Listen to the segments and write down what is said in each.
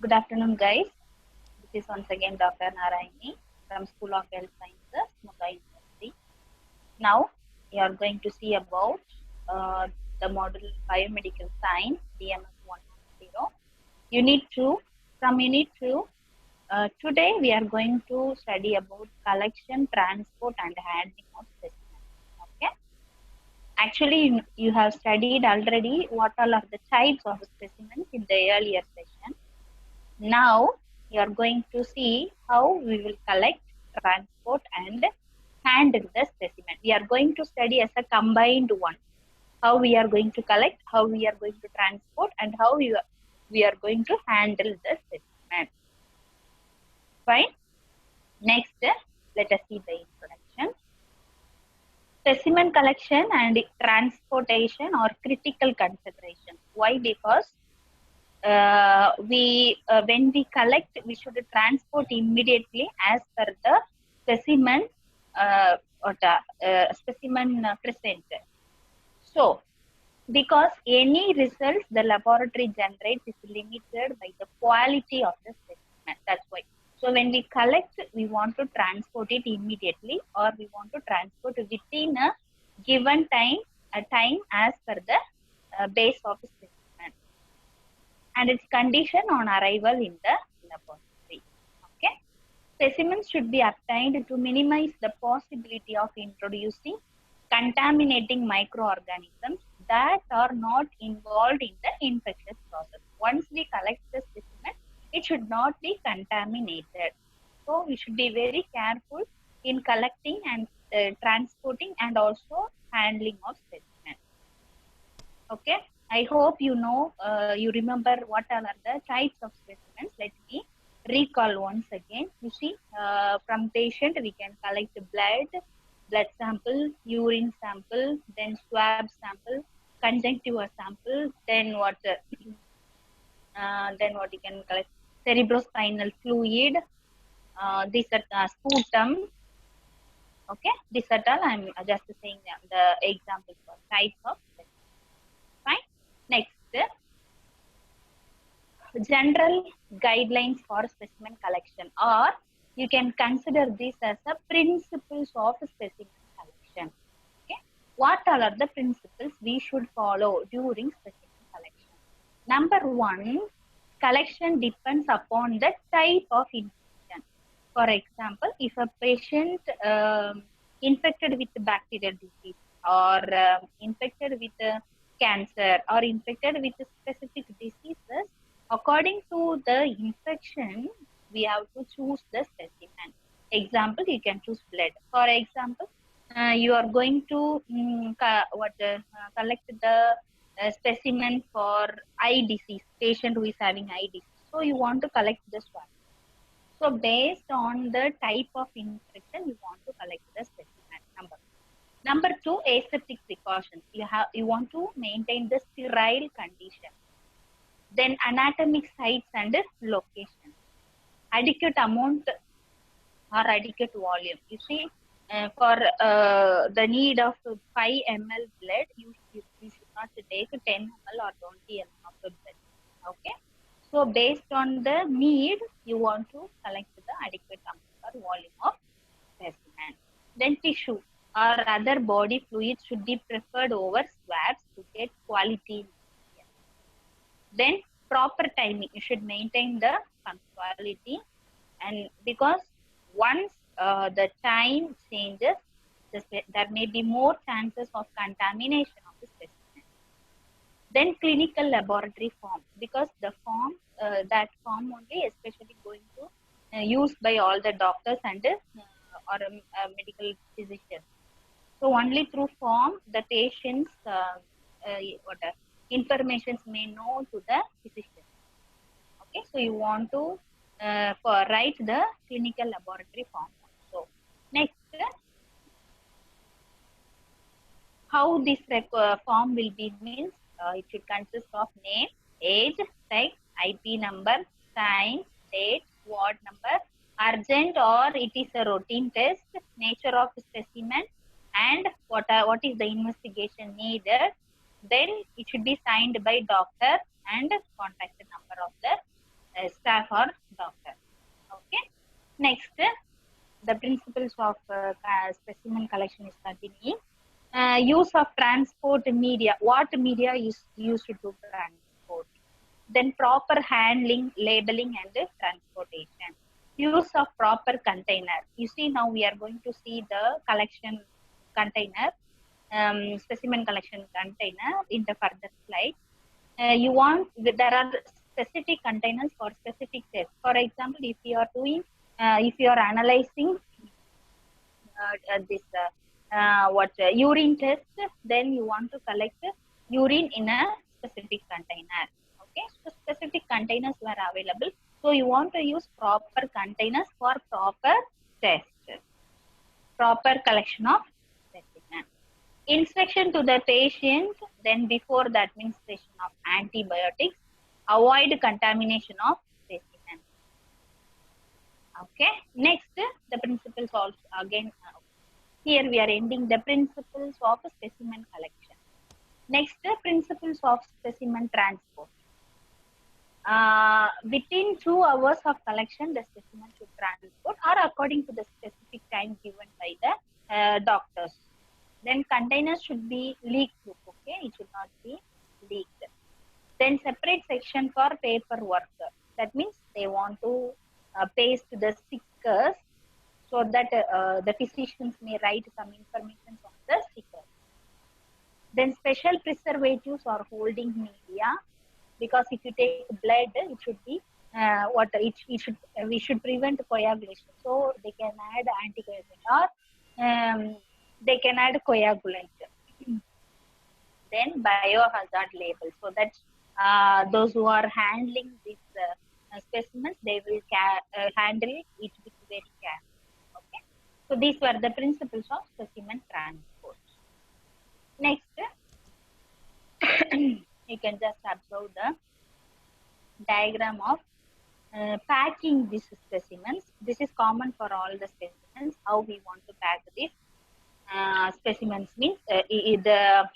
Good afternoon, guys. This is once again Dr. Narayani from School of Health Sciences, Mumbai University. Now, we are going to see about the module Biomedical Science, DMS 110. Unit 2. From Unit 2, today we are going to study about collection, transport, and handling of specimens. Okay. Actually, you have studied already what all are the types of specimens in the earlier session. Now, you are going to see how we will collect, transport, and handle the specimen. We are going to study as a combined one. How we are going to collect, how we are going to transport, and how we are going to handle the specimen. Fine. Next, let us see the introduction. Specimen collection and transportation are critical considerations. Why? Because when we collect, we should transport immediately as per the specimen present. So, because any results the laboratory generates is limited by the quality of the specimen. That's why. So, when we collect, we want to transport it immediately, or we want to transport within a given time, as per the base of the specimen and its condition on arrival in the laboratory. Okay. Specimens should be obtained to minimize the possibility of introducing contaminating microorganisms that are not involved in the infectious process. Once we collect the specimen, it should not be contaminated. So we should be very careful in collecting and transporting and also handling of specimens. Okay. I hope you know, you remember what are the types of specimens. Let me recall once again. You see, from patient we can collect blood sample, urine sample, then swab sample, conjunctiva sample, then what you can collect cerebrospinal fluid, these are sputum. Okay, these are all I'm just saying the examples for types of specimens. Fine. Next, general guidelines for specimen collection, or you can consider this as a principles of specimen collection. Okay, what all are the principles we should follow during specimen collection? Number one, collection depends upon the type of infection. For example, if a patient infected with bacterial disease or infected with cancer or infected with specific diseases, according to the infection, we have to choose the specimen. Example, you can choose blood. For example, you are going to collect the specimen for eye disease, patient who is having eye disease. So you want to collect the swab. So based on the type of infection, you want to collect the specimen. Number two, aseptic precautions. You want to maintain the sterile condition. Then anatomic sites and location. Adequate amount or adequate volume. You see, for the need of 5 ml blood, you should not take 10 ml or 20 ml of the blood. Okay. So based on the need, you want to collect the adequate amount or volume of specimen. Then tissue or other body fluids should be preferred over swabs to get quality. Then proper timing. You should maintain the punctuality, and because once the time changes, there may be more chances of contamination of the specimen. Then clinical laboratory form, because the form, that form only especially going to used by all the doctors and or medical physicians. So only through form the patient's informations may know to the physician. Okay, so you want to write the clinical laboratory form. So next, how this form will be means it should consist of name, age, sex, IP number, time, date, ward number, urgent or it is a routine test, nature of specimen, and what is the investigation needed. Then it should be signed by doctor and contact number of the staff or doctor. Okay. Next, the principles of specimen collection is continuing. Use of transport media. What media is used to transport? Then proper handling, labeling, and transportation. Use of proper container. You see, now we are going to see the collection container, specimen collection container in the further slide. There are specific containers for specific tests. For example, if you are doing, if you are analyzing this urine test, then you want to collect urine in a specific container. Okay, so specific containers were available. So you want to use proper containers for proper test, proper collection of specimen. Instruction to the patient, then before the administration of antibiotics, avoid contamination of specimen. Okay, next, the principles also again. Here we are ending the principles of specimen collection. Next, principles of specimen transport. Within 2 hours of collection, the specimen should transport or according to the specific time given by the doctors. Then containers should be leak-proof, okay? It should not be leaked. Then separate section for paperwork. That means they want to paste the stickers so that the physicians may write some information on the stickers. Then special preservatives or holding media, because if you take blood, it should be we should prevent coagulation. So they can add anticoagulant or they can add coagulant. Then biohazard label, so that those who are handling these specimens, they will handle it with very care. Okay, so these were the principles of specimen transport. Next, you can just observe the diagram of packing these specimens. This is common for all the specimens. How we want to pack these specimens means the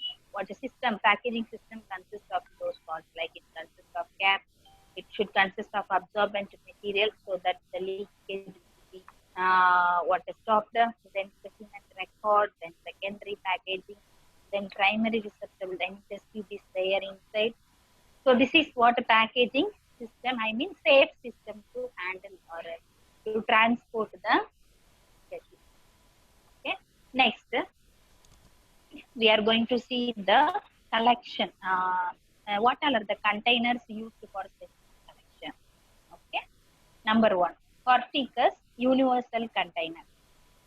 packaging system consists of those parts, like it consists of cap. It should consist of absorbent material so that the leakage will be stopped. Then specimen record, then secondary packaging, then primary receptacle, then test tube is there inside. So this is what a packaging system, I mean safe system to handle or to transport the specimen. Okay. Next, we are going to see the collection. What are the containers used for specimen collection? Okay. Number 1, Corticus universal container.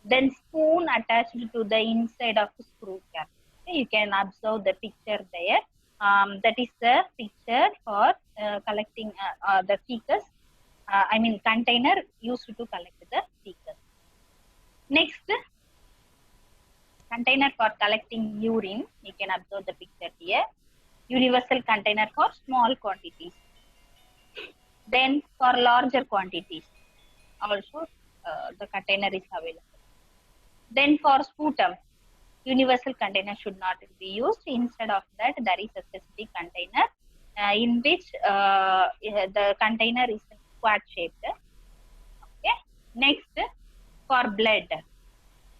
Then spoon attached to the inside of the screw cap. Okay, you can observe the picture there. That is the picture for collecting the fecus. Container used to collect the fecus. Next, container for collecting urine. You can observe the picture here. Universal container for small quantities. Then for larger quantities, also the container is available. Then for sputum, universal container should not be used. Instead of that, there is a specific container in which the container is square shaped. Okay. Next, for blood,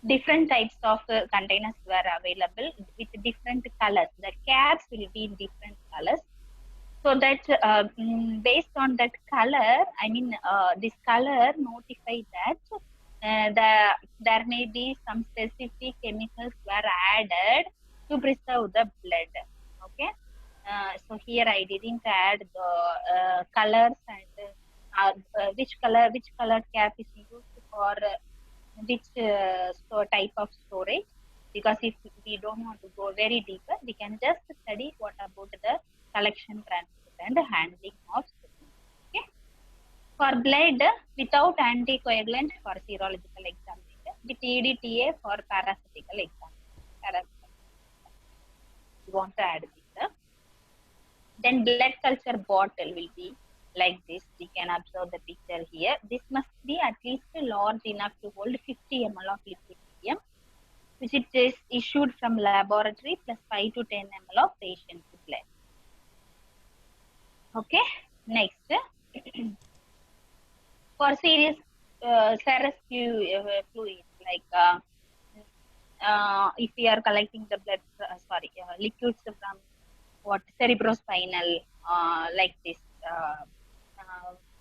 different types of containers were available with different colors. The caps will be in different colors. So that based on that color, this color notifies that there may be some specific chemicals were added to preserve the blood. Okay. So here I didn't add the colors and which color cap is used for which type of storage, because if we don't want to go very deeper, we can just study what about the collection, transport and handling of specimens. Okay. For blood, without anticoagulant for serological examination, with EDTA for parasitical examination. We want to add this. Then blood culture bottle will be like this. We can observe the picture here. This must be at least large enough to hold 50 ml of liquid medium, which it is issued from laboratory, plus 5 to 10 ml of patient's blood. Okay. Next, For serious serous fluids like if we are collecting the blood, liquids from what cerebrospinal, like this,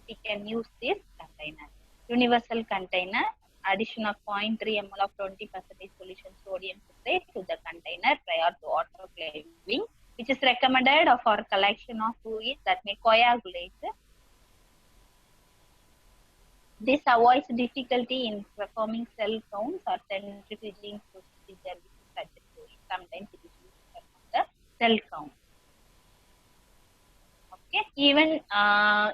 we can use this container. Universal container, addition of 0.3 ml of 20% solution sodium citrate to the container prior to autoclaving, which is recommended for collection of fluids that may coagulate. This avoids difficulty in performing cell counts or centrifuging procedure with such a fluid. Sometimes it is used to perform the cell count. Okay, even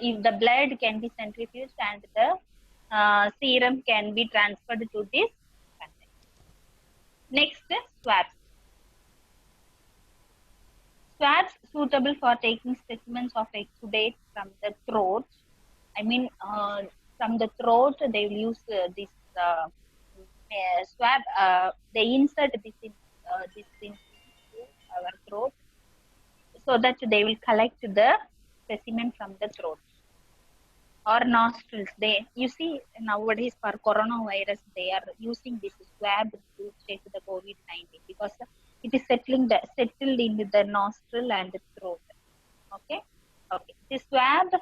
if the blood can be centrifuged and the serum can be transferred to this container. Next, swabs. Swabs suitable for taking specimens of exudate from the throat. I mean, from the throat, they will use this swab. They insert this into our throat, so that they will collect the specimen from the throat or nostrils. You see nowadays for coronavirus, they are using this swab to check the COVID-19 because it is settled in the nostril and the throat. Okay. This swab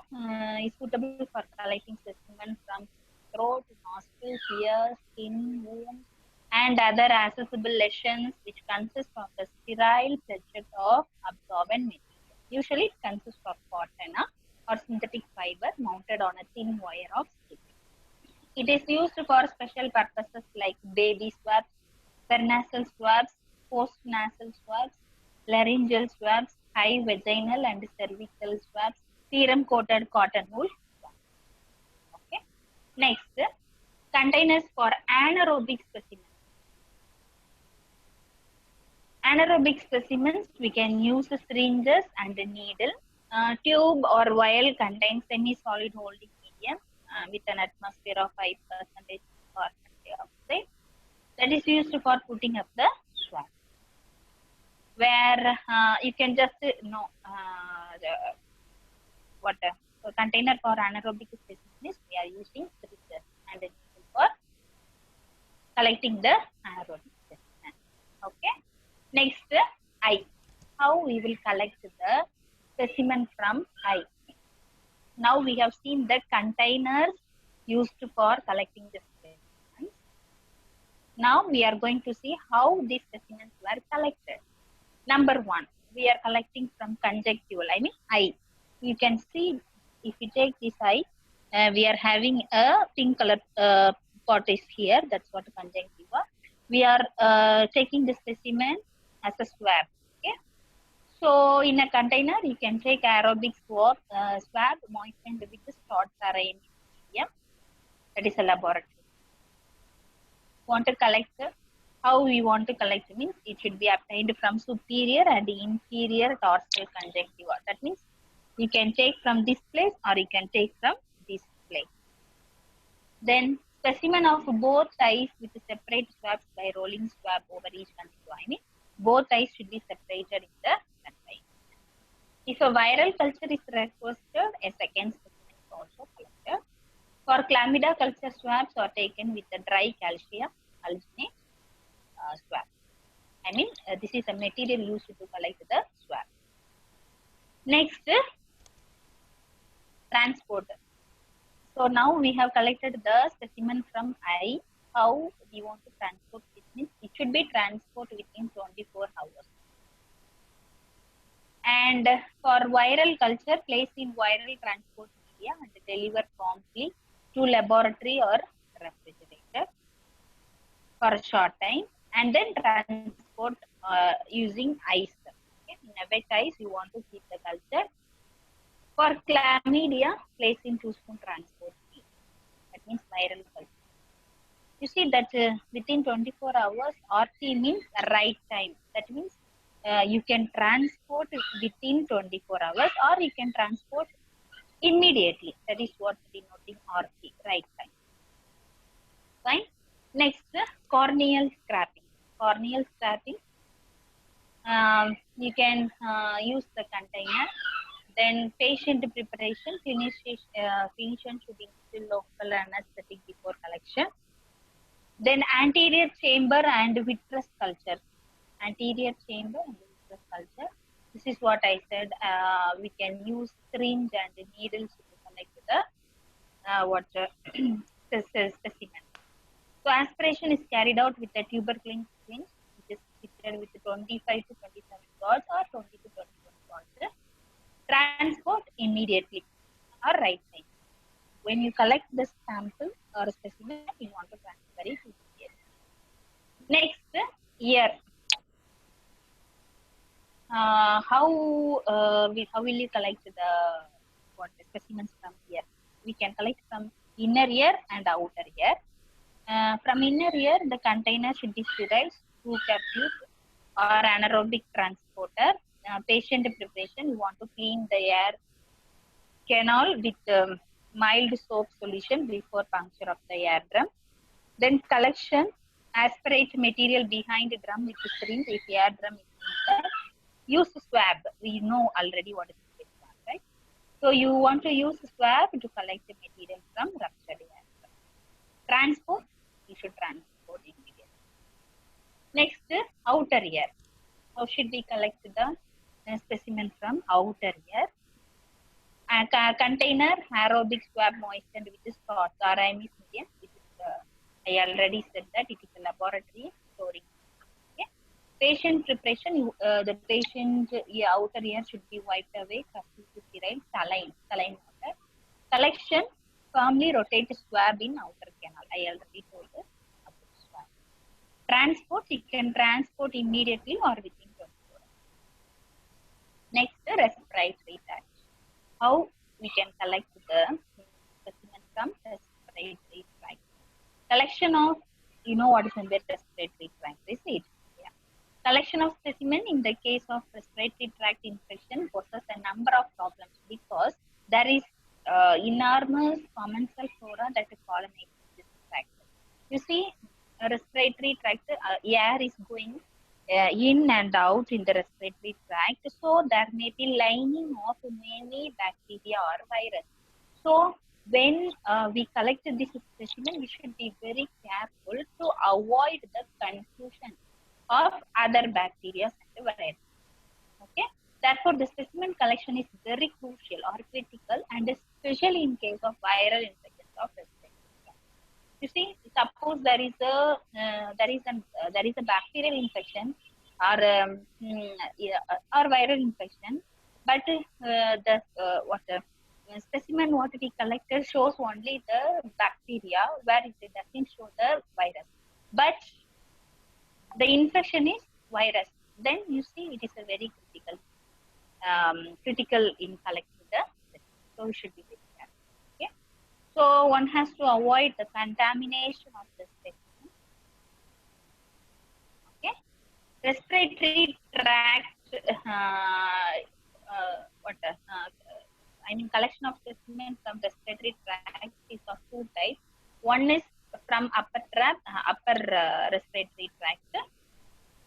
is suitable for collecting specimen from throat, nostrils, ears, skin, wounds, and other accessible lesions, which consist of a sterile pledget of absorbent material. Usually, it consists of cotton or synthetic fiber mounted on a thin wire of stick. It is used for special purposes like baby swabs, pernasal swabs, postnasal swabs, laryngeal swabs, high vaginal and cervical swabs, serum coated cotton wool swabs. Okay. Next, containers for anaerobic specimens. Anaerobic specimens, we can use syringes and a needle. Tube or vial contains semi-solid holding medium with an atmosphere of 5% carbon dioxide. That is used for putting up the swab. Where you can just know a container for anaerobic specimens, we are using syringes and a needle for collecting the anaerobic specimen. Okay. Next, eye. How we will collect the specimen from eye. Now we have seen the containers used for collecting the specimens. Now we are going to see how these specimens were collected. Number one, we are collecting from conjunctival, I mean eye. You can see if you take this eye, we are having a pink color pot is here. That's what conjunctiva. We are taking the specimen as a swab. Okay. So in a container, you can take aerobic swab moistened with the short saline medium. That is a laboratory. Want to collect? How we want to collect means it should be obtained from superior and inferior dorsal conjunctiva. That means you can take from this place or you can take from this place. Then specimen of both eyes with separate swabs by rolling swab over each conjunctiva. I mean both eyes should be separated in the container. If a viral culture is requested, a second specimen is also collected. For chlamydia culture, swabs are taken with the dry calcium alginate swab. I mean, this is a material used to collect the swab. Next, transport. So now we have collected the specimen from eye. How we want to transport it means it should be transported within 24 hours. And for viral culture, placed in viral transport media and delivered promptly to laboratory or refrigerator for a short time, and then transport using ice. Okay? In a wet ice, you want to keep the culture. For chlamydia, place in 2-spoon transport media. That means viral culture. You see that within 24 hours, RT means right time. That means you can transport within 24 hours or you can transport immediately. That is what denoting RT, right time. Fine. Next, corneal scraping. Corneal scraping, you can use the container Then patient preparation, clinician should instill local anesthetic before collection. Then anterior chamber and vitreous culture. Anterior chamber and vitreous culture. This is what I said. We can use syringe and needles to collect the specimen. So aspiration is carried out with a tuberculin syringe, which is fitted with 25 to 27 gauge or 20 to 21 gauge. Transport immediately or right side. When you collect the sample or a specimen, you want to transfer it immediately. Next, ear. How will you collect the specimens from ear? We can collect from inner ear and outer ear. From inner ear, the container should be sterile, screw cap tube, or anaerobic transporter. Patient preparation, you want to clean the air canal with mild soap solution before puncture of the air drum. Then collection, aspirate material behind the drum with the syringe if air drum is inside. Use swab. We know already what is swab, right? So you want to use swab to collect the material from ruptured air drum. Transport, you should transport immediately. Next, outer ear. How should we collect the specimen from outer ear? Container, aerobic swab moistened with the spots, RIMS medium. I already said that it is a laboratory storing. Okay. Patient preparation, the patient outer ear should be wiped away, sterile, saline water. Collection, firmly rotate swab in outer canal. I already told you. Transport, you can transport immediately or within 24 hours. Next, respiratory tract. How we can collect the specimen from respiratory tract. Collection of, you know what is in the respiratory tract, is it? Yeah. Collection of specimen in the case of respiratory tract infection poses a number of problems because there is enormous commensal flora that pollinates this tract. You see, respiratory tract, air is going in and out in the respiratory tract, so there may be lining of many bacteria or virus. So when we collect this specimen, we should be very careful to avoid the confusion of other bacteria and viruses. Okay. Therefore, the specimen collection is very crucial or critical, and especially in case of viral infections of respiratory tract. You see, suppose there is a bacterial infection or viral infection, but the specimen what we collected shows only the bacteria, where it doesn't show the virus. But the infection is virus. Then you see it is a very critical in collecting the specimen. So we should be very careful. Okay. So one has to avoid the contamination of the specimen. Okay. Respiratory tract, collection of specimen from respiratory tract is of two types. One is from upper respiratory tract.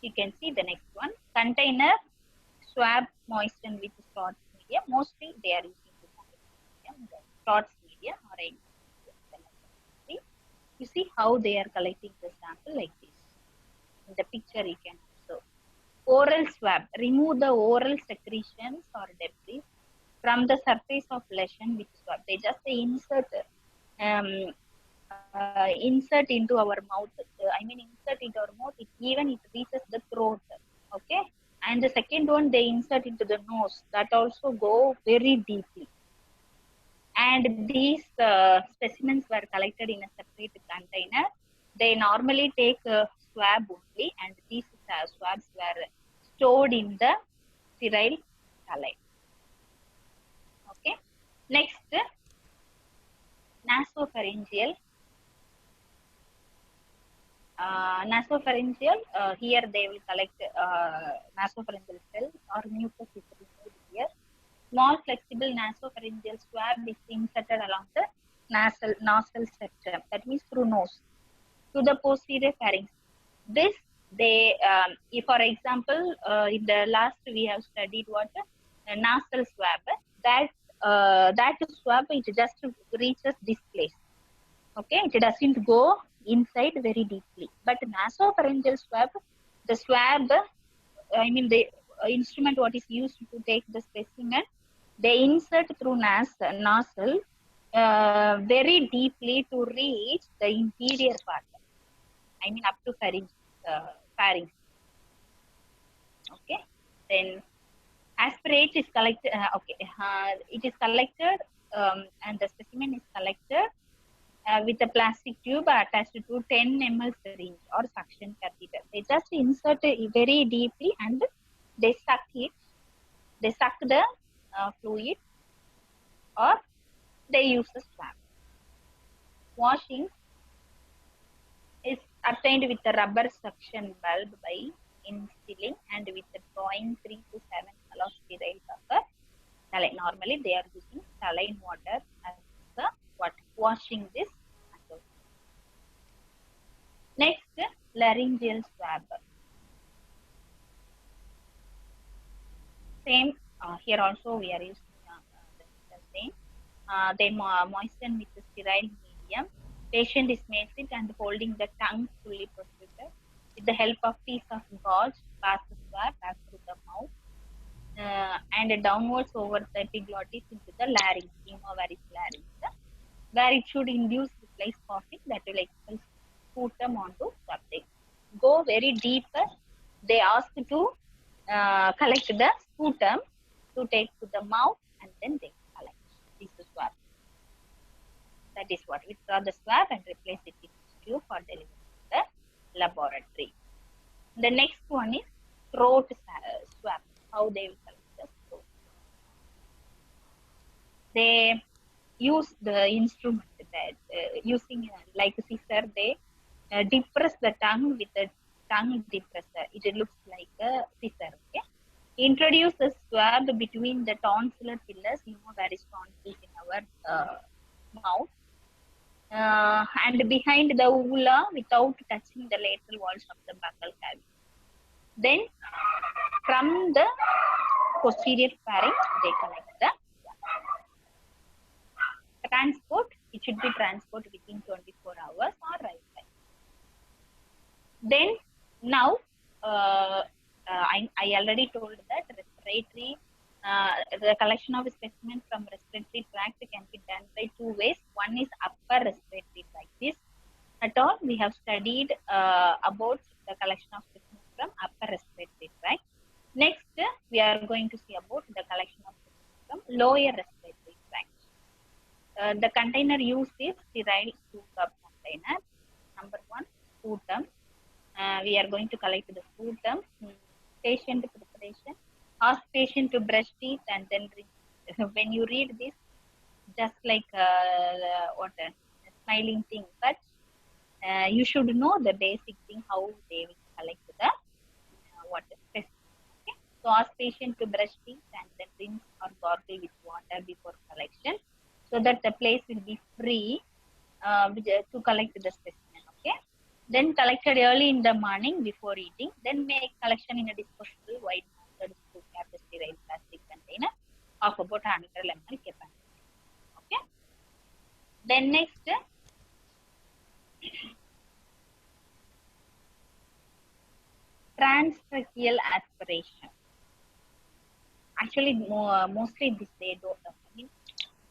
You can see the next one. Container, swab moistened with Stotz media. Mostly they are using the Stotz media or any. You see how they are collecting the sample like this. In the picture you can observe. Oral swab, remove the oral secretions or debris from the surface of lesion with swab. They just insert into our mouth. Insert into our mouth. It reaches the throat. Okay. And the second one, they insert into the nose. That also go very deeply. And these specimens were collected in a separate container. They normally take a swab only, and these swabs were stored in the sterile saline. Okay. Next, nasopharyngeal. Here they will collect nasopharyngeal cells or mucus is removed here. Small flexible nasopharyngeal swab is inserted along the nasal septum, that means through nose, to the posterior pharynx. This if for example, in the last we have studied what nasal swab. that swab, it just reaches this place. Okay, it doesn't go inside very deeply. But nasopharyngeal swab, the swab, I mean the instrument what is used to take the specimen, they insert through nostril very deeply to reach the inferior part. I mean up to pharynx. Okay, then aspirate is collected. It is collected, and the specimen is collected with a plastic tube attached to 10 ml syringe or suction catheter. They just insert it very deeply and they suck it. They suck the fluid, or they use the swab. Washing is obtained with a rubber suction bulb by instilling and with drawing 3 to 7 ml of sterile buffer. Normally, they are using saline water as the washing this. Next, laryngeal swab. Same here also we are using the same. They moisten with the sterile medium. Patient is made sit and holding the tongue fully protruded. With the help of piece of gauze, pass the swab back through the mouth and downwards over the epiglottis into the larynx, pneumovaris larynx, where it should induce reflex coughing that will expel sputum onto subject. Go very deeper. They ask to collect the sputum to take to the mouth and then they collect this swab. That is what we draw the swab and replace it in tube for delivery to the laboratory. The next one is throat swab. How they will collect the throat. They use the instrument that using like a scissor. They depress the tongue with a tongue depressor. It looks like a scissor. Okay. Introduce the swab between the tonsillar pillars, where is tonsils in our mouth, and behind the uvula without touching the lateral walls of the buccal cavity. Then, from the posterior pharynx, they collect the transport. It should be transport within 24 hours or right time. Then, now, I already told that respiratory, the collection of specimens from respiratory tract can be done by 2 ways. One is upper respiratory tract. This at all we have studied about the collection of specimens from upper respiratory tract. Next, we are going to see about the collection of specimens from lower respiratory tract. The container used is sterile 2-cup container. Number 1, sputum. We are going to collect the sputum. Patient preparation. Ask patient to brush teeth and then when you read this, just like what a smiling thing, but you should know the basic thing how they will collect the water. Okay? So ask patient to brush teeth and then rinse or gargle with water before collection, so that the place will be free to collect the specimen. Okay. Then collected early in the morning before eating. Then make collection in a disposable wide mounted sterile plastic container of about 100 ml capacity. Okay. Then next, transtracheal aspiration. Actually, mostly this they don't. I mean,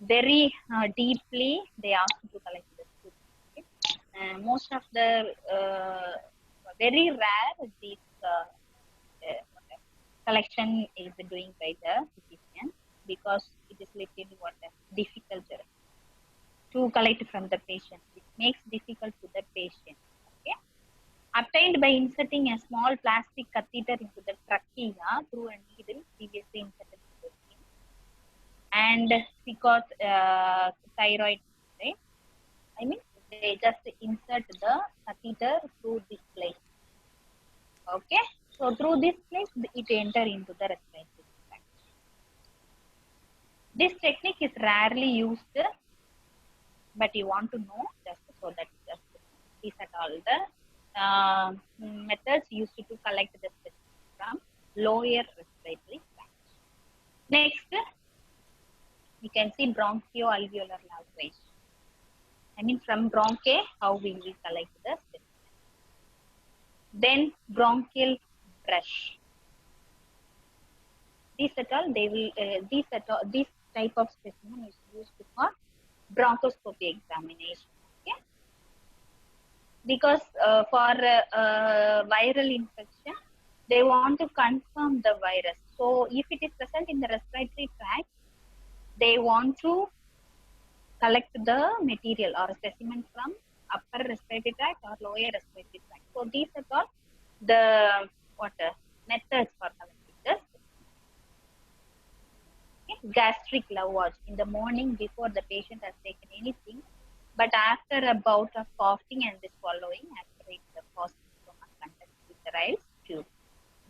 very deeply they ask to collect the food. Okay? Most of the very rare this collection is doing by the physician, because it is little difficult to collect from the patient. It makes difficult to the patient. Okay. Obtained by inserting a small plastic catheter into the trachea through a needle previously inserted into the skin. And because thyroid, right? I mean, they just insert the catheter through this place. Okay. So through this place, it enter into the respiratory tract. This technique is rarely used, but you want to know just so that just these are all the methods used to collect the specimen from lower respiratory tract. Next, You can see bronchoalveolar lavage. I mean, from bronchi, how we will collect the specimen. Then bronchial brush. These at all, they will this type of specimen is used for bronchoscopy examination. Okay, because for viral infection, they want to confirm the virus. So if it is present in the respiratory tract, they want to collect the material or specimen from upper respiratory tract or lower respiratory tract. So these are all the methods for collecting this. Okay. Gastric lavage in the morning before the patient has taken anything, but after a bout of coughing and the swallowing, aspirate the positive stomach contents with the Ryle's tube.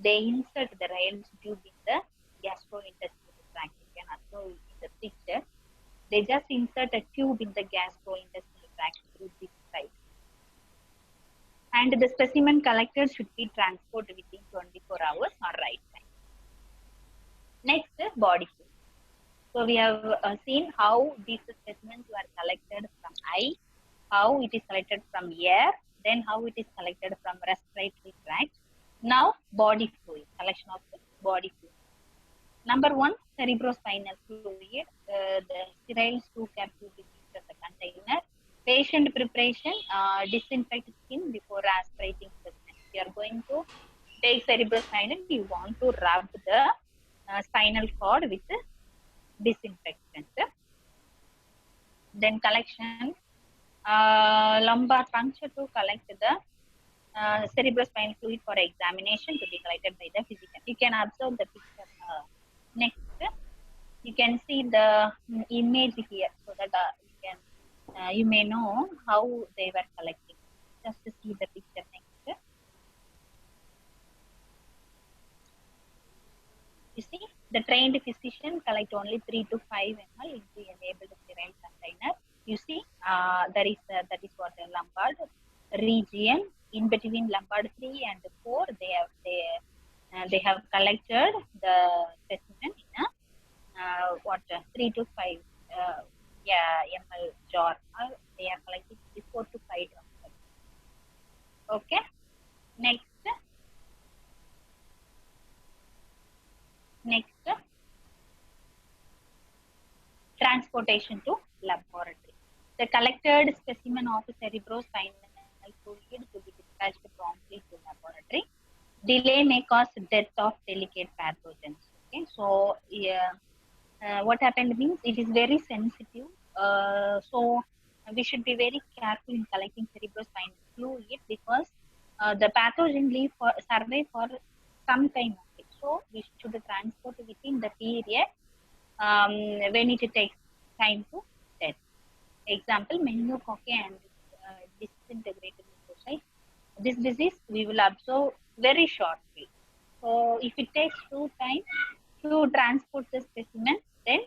They insert the Ryle's tube in the gastrointestinal tract. You can observe in the picture. They just insert a tube in the gastrointestinal tract through this side. And the specimen collected should be transported within 24 hours or right time. Next is body fluid. So we have seen how these specimens were collected from eye, how it is collected from air, then how it is collected from respiratory tract. Now body fluid, collection of the body fluid. Number one, cerebrospinal fluid. The sterile two-cap tube is used as a container. Patient preparation, disinfect skin before aspirating specimen. You are going to take cerebrospinal, you want to rub the spinal cord with disinfectant. Then collection, lumbar puncture to collect the cerebrospinal fluid for examination to be collected by the physician. You can observe the picture. Next, you can see the image here, so that you may know how they were collecting. Just to see the picture next. You see, the trained physician collect only 3 to 5 ml into enabled sterile container. You see, that is what the lumbar region. In between lumbar 3 and 4, they have collected the specimen in a 3 to 5 ml jar. They are collecting 4 to 5 drops. Okay. Next, transportation to laboratory. The collected specimen of cerebrospinal fluid to be dispatched promptly to laboratory. Delay may cause death of delicate pathogens. Okay, so what happened means it is very sensitive. So we should be very careful in collecting cerebrospinal fluid because the pathogen survive for some time. So we should transport within the period when it takes time to death. Example, meningococci and disintegrated leukocytes. This disease we will observe very shortly. So if it takes too time to transport the specimen, then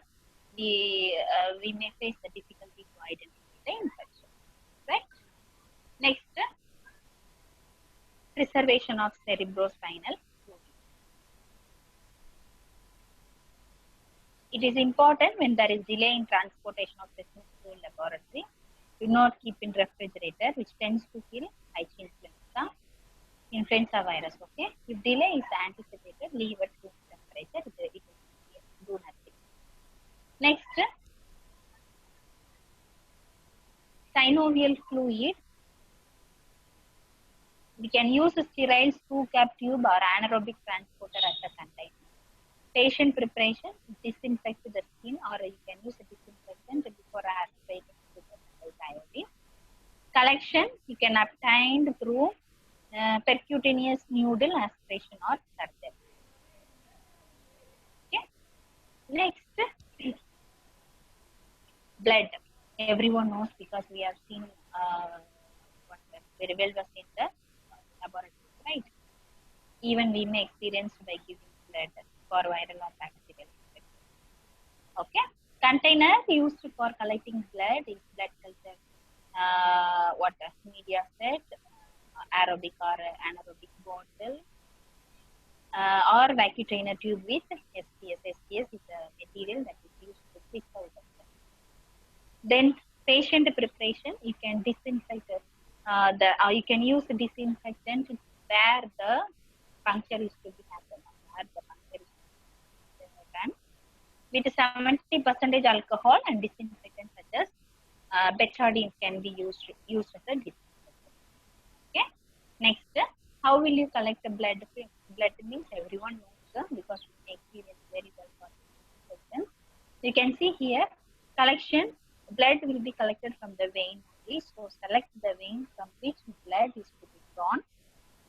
we may face the difficulty to identify the infection. Right? Next, preservation of cerebrospinal fluid. It is important when there is delay in transportation of specimens to laboratory. Do not keep in refrigerator, which tends to kill hygiene influenza virus. Okay, if delay is anticipated, leave at room temperature. It will do nothing. Next, synovial fluid. We can use a sterile two-cap tube or anaerobic transporter as a container. Patient preparation, disinfect the skin, or you can use a disinfectant before aspirating with iodine. Collection, you can obtain through percutaneous needle aspiration or surgery. Okay. Next, blood. Everyone knows because we have seen very well was in the laboratory, right? Even we may experience by giving blood for viral or bacterial infection. Okay. Container used for collecting blood is blood culture, media set, aerobic or anaerobic bottle, or vacuum trainer tube with SPS. SPS is a material that is used to This is then patient preparation, you can disinfect you can use disinfectant where the puncture is to be happened, where the puncture is to be done. With 70% alcohol and disinfectant such as betadine can be used as a disinfectant. Okay. Next, how will you collect the blood? Blood means everyone knows because we experience very well for this question. You can see here collection. Blood will be collected from the vein only. So select the vein from which blood is to be drawn.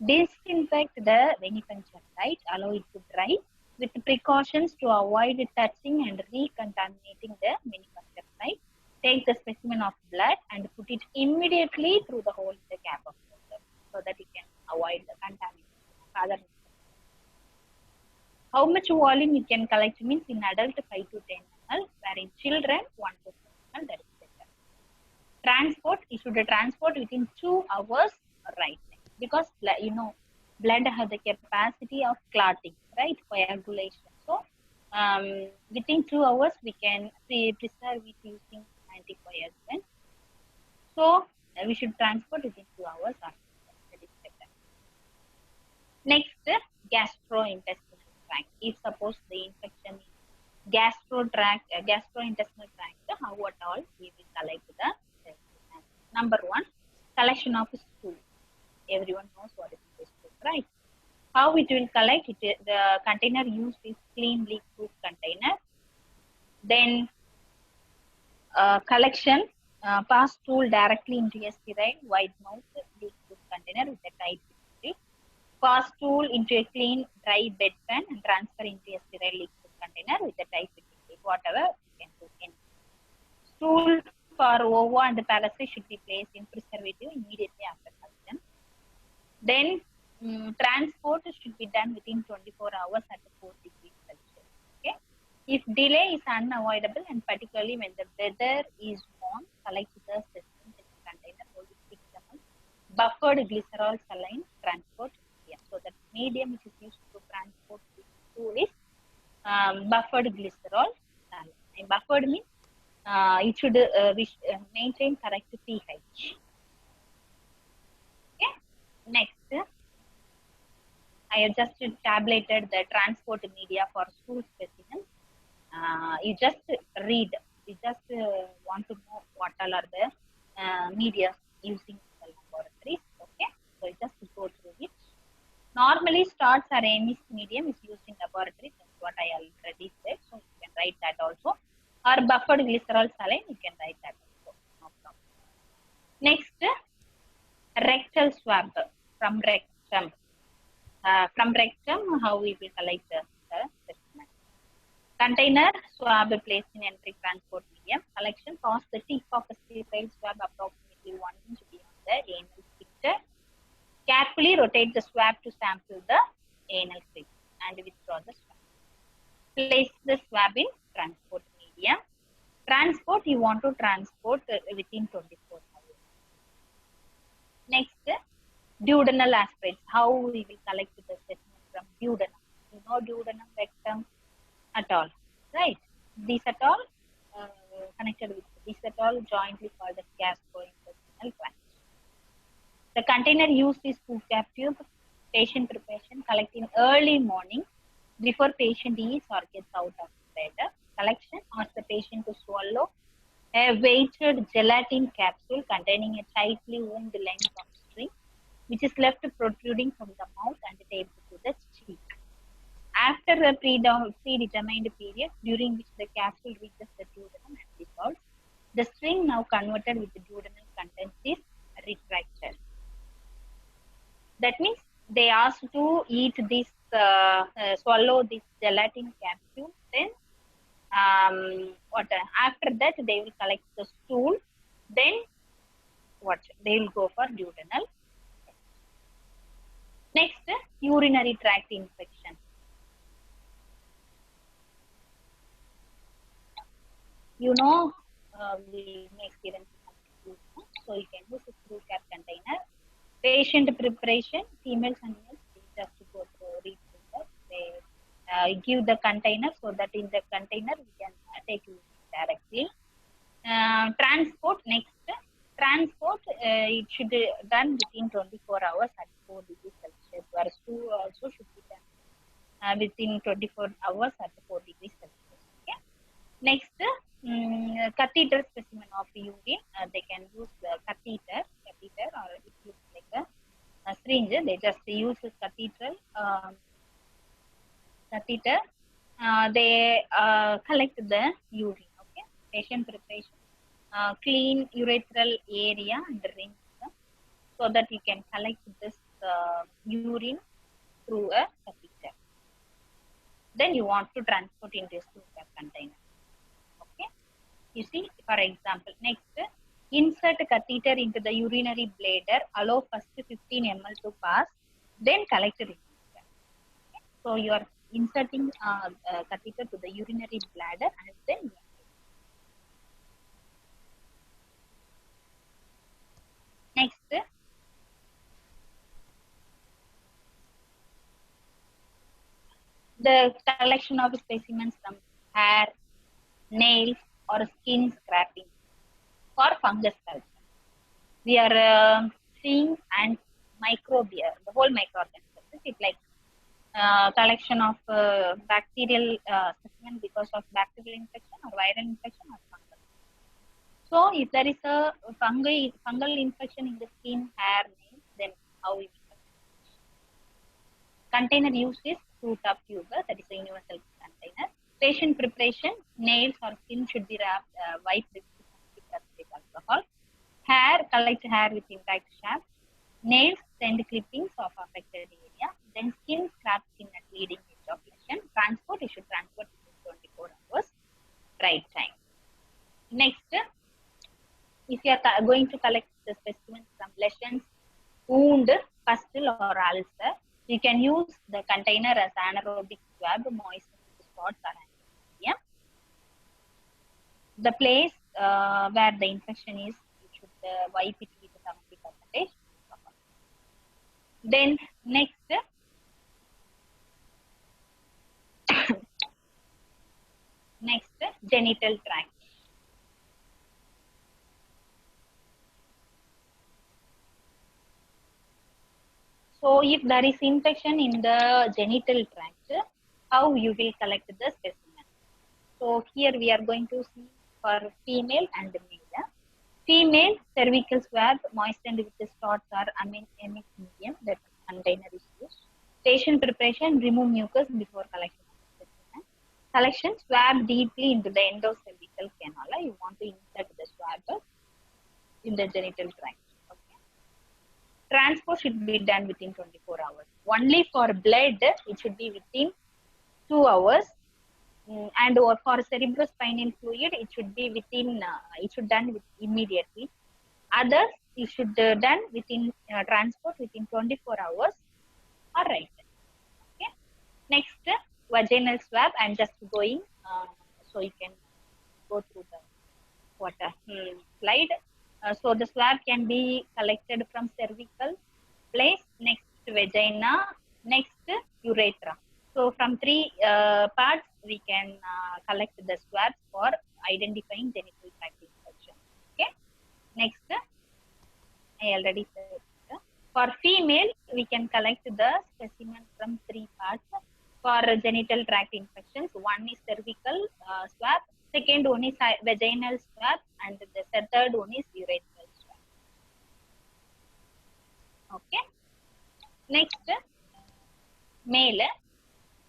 Disinfect the venipuncture site. Allow it to dry with precautions to avoid touching and recontaminating the venipuncture site. Take the specimen of blood and put it immediately through the hole in the cap of water so that you can avoid the contamination. How much volume you can collect means in adult 5 to 10 ml, where in children 1 to 4 ml, that is better. Transport, you should transport within 2 hours, right? Because you know, blood has the capacity of clotting, right? Coagulation. So within 2 hours we can preserve it using anticoagulant. So we should transport within 2 hours. That is better. Next, gastrointestinal tract. If suppose the infection is gastrointestinal tract, how at all we will collect the specimen? Number one, collection of stool. Everyone knows what is the stool, right? How it will collect it? The container used is clean leak-proof container. Then collection, pass stool directly into a sterile wide mouth leak-proof container with a tight lid. Pass stool into a clean dry bedpan and transfer into a sterile leak-proof container with a tight lid. Whatever you can do. Stool for ova and parasite should be placed in preservative immediately after collection. Then transport should be done within 24 hours at 4 degrees Celsius. Okay. If delay is unavoidable and particularly when the weather is warm, collect the specimen in a container holding 6 ml buffered glycerol saline transport medium. So the medium which is used to transport this stool is buffered glycerol saline. And buffered means it should maintain correct pH. Okay. Next, I have just tabulated the transport media for stool specimens. You just read. You just want to know what all are the media using in the laboratories. Okay, so you just go through it. Normally, starch or Amis medium is used in laboratories. That's what I already said. So you can write that also. Or buffered glycerol saline, you can write that also. No problem. Next, rectal swab from rectum. From rectum, how we will collect the specimen. Container swab placed in entry transport medium. Collection pass the tip of a sterile swab approximately 1 inch beyond the anal sphincter. Carefully rotate the swab to sample the anal sphincter and withdraw the swab. Place the swab in transport medium. Transport, you want to transport within 24 hours. Next, duodenal aspirates. How we will collect the specimen from duodenum? You know duodenum, rectum, at all, right? These at all connected with these at all jointly called as gastrointestinal tract. The container used is food cap tube. Patient preparation collect in early morning before patient eats or gets out of bed. Collection, ask the patient to swallow a weighted gelatin capsule containing a tightly wound length of string, which is left protruding from the mouth and taped to the cheek. After a predetermined period during which the capsule reaches the duodenum and dissolves, the string now converted with the duodenal contents is retracted. That means they ask to eat this, swallow this gelatin capsule. Then after that they will collect the stool. Then they will go for duodenal. Next, urinary tract infection. You know, we may experience so you can use a screw cap container. Patient preparation, females and males, just to go through, read through that. They give the container so that in the container we can take directly. Transport next. Transport, it should be done within 24 hours at 4 degrees Celsius, whereas 2 also should be done within 24 hours at 4 degrees Celsius. Okay. Next, catheter specimen of urine. They can use catheter, or it looks like a syringe. They just use a catheter. They collect the urine. Okay. Patient preparation. Clean urethral area and rinse so that you can collect this urine through a catheter. Then you want to transport in this container. Okay. You see, for example, next, insert catheter into the urinary bladder. Allow first 15 ml to pass, then collect it. Okay. So you are inserting catheter to the urinary bladder and then next, the collection of specimens from hair, nails, or skin scraping for fungus culture. We are seeing and microbia, the whole microorganisms. It's like collection of bacterial specimen because of bacterial infection or viral infection or fungal. So if there is a fungal infection in the skin, hair, nails, then how we container use is 2-top tube, that is a universal container. Patient preparation, nails or skin should be wiped with acetic alcohol. Hair, collect hair with intact shaft. Nails, send clippings of affected area. Then skin, scrap skin at leading edge of lesion. Transport, you should transport within 24 hours. Right time. Next, if you are going to collect the specimens from lesions, wound, pustule or ulcer, you can use the container as anaerobic swab, moisten with spots or anesthesia. The place where the infection is, you should wipe it with 70%. Then next, genital tract. So if there is infection in the genital tract, how you will collect the specimen? So here we are going to see for female and male. Female, cervical swab moistened with the spots or amniotic medium, that container is used. Patient preparation, remove mucus before collection of the specimen. Collection, swab deeply into the endocervical cannula. You want to insert the swab in the genital tract. Transport should be done within 24 hours. Only for blood, it should be within 2 hours. And for cerebrospinal fluid, it should be within, it should done immediately. Others, it should done within transport within 24 hours. All right. Okay. Next, vaginal swab. I'm just going so you can go through the slide. So the swab can be collected from cervical place, next vagina, next urethra. So from 3 parts, we can collect the swabs for identifying genital tract infection. Okay. Next, I already said. For female, we can collect the specimen from 3 parts. For genital tract infections, one is cervical swab, second one is vaginal swab, and the third one is urethral swab. Okay. Next, male.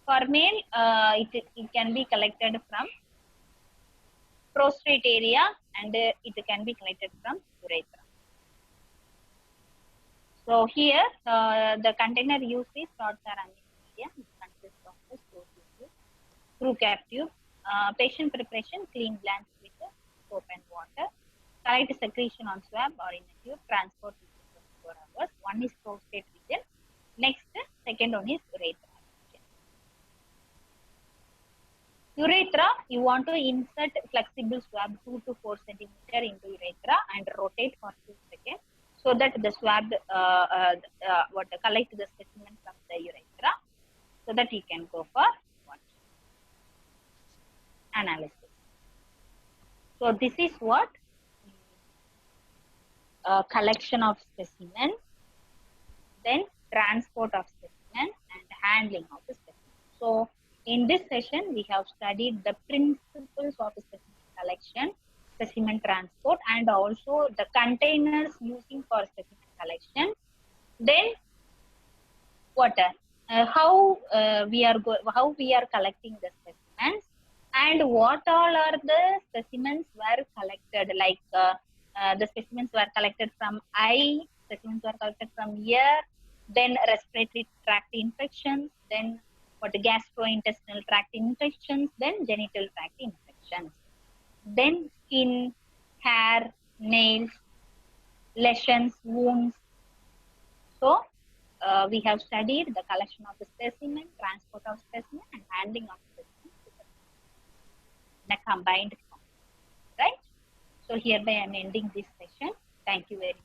For male, it can be collected from prostate area and it can be collected from urethra. So here, the container used is spots or amniotic, which consists of the screw cap tube. Patient preparation, clean glands with soap and water. Collect secretion on swab or in a tube. Transport within 24 hours. One is prostate region. Next, second one is urethra. Urethra, you want to insert flexible swab 2 to 4 centimeter into urethra and rotate for 2 seconds so that the swab collect the specimen from the urethra so that you can go for analysis. So this is what collection of specimen, then transport of specimen and handling of the specimen. So in this session, we have studied the principles of specimen collection, specimen transport, and also the containers using for specimen collection. Then what? How we are collecting the specimens, and what all are the specimens were collected, like the specimens were collected from eye, specimens were collected from ear, then respiratory tract infections, then what, gastrointestinal tract infections, then genital tract infections, then skin, hair, nails, lesions, wounds. So we have studied the collection of the specimen, transport of specimen, and handling of specimen in a combined form, right? So hereby I am ending this session. Thank you very much.